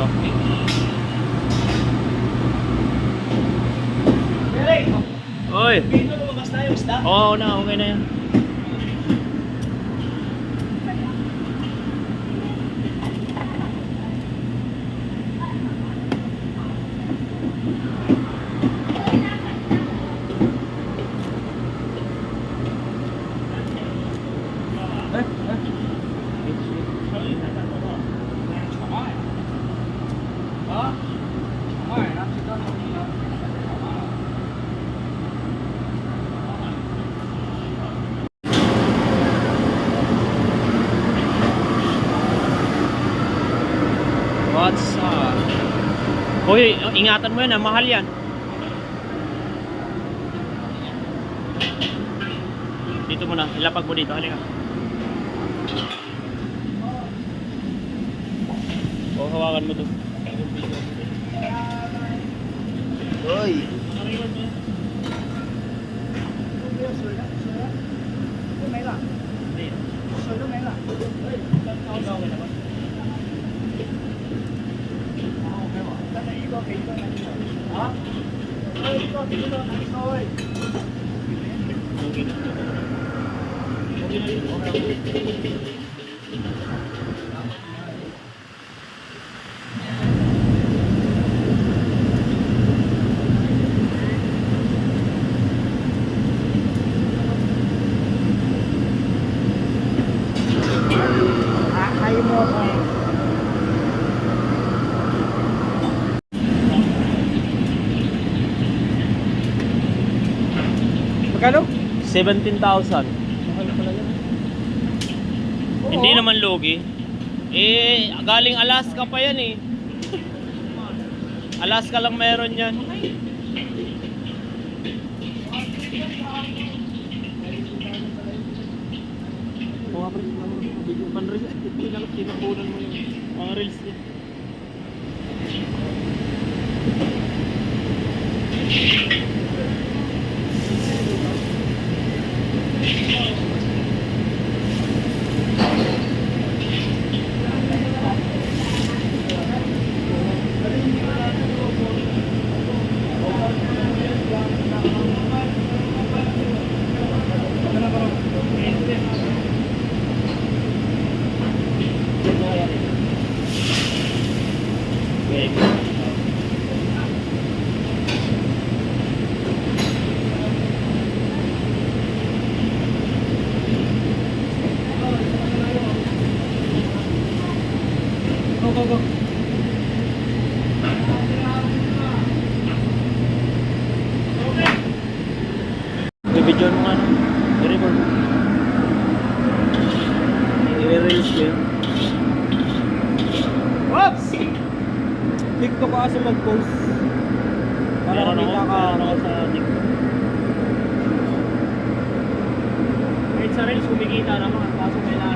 ko. Hey! Oy! Pino, lumabas na yung isda? Oo na, okay na yan. What's up? Hoy, ingatan mo yan, mahal yan. Dito muna, ilapag mo dito, halika. O, hawakan mo to. Hoy! Magkano? 17,000. Mahal pala yan. Hindi naman lugi. Eh, galing Alaska pa yan eh. Alaska lang meron yan. Tinapunan mo yung mga reels niya. Go. I-video mo nga. I-record mo. I-release ko yun. Whoops! TikTok ka kasi mag-post. Para Meron makita ako, ka. meron ako sa TikTok. Kahit sa reels kumikita naman. Kaso kailangan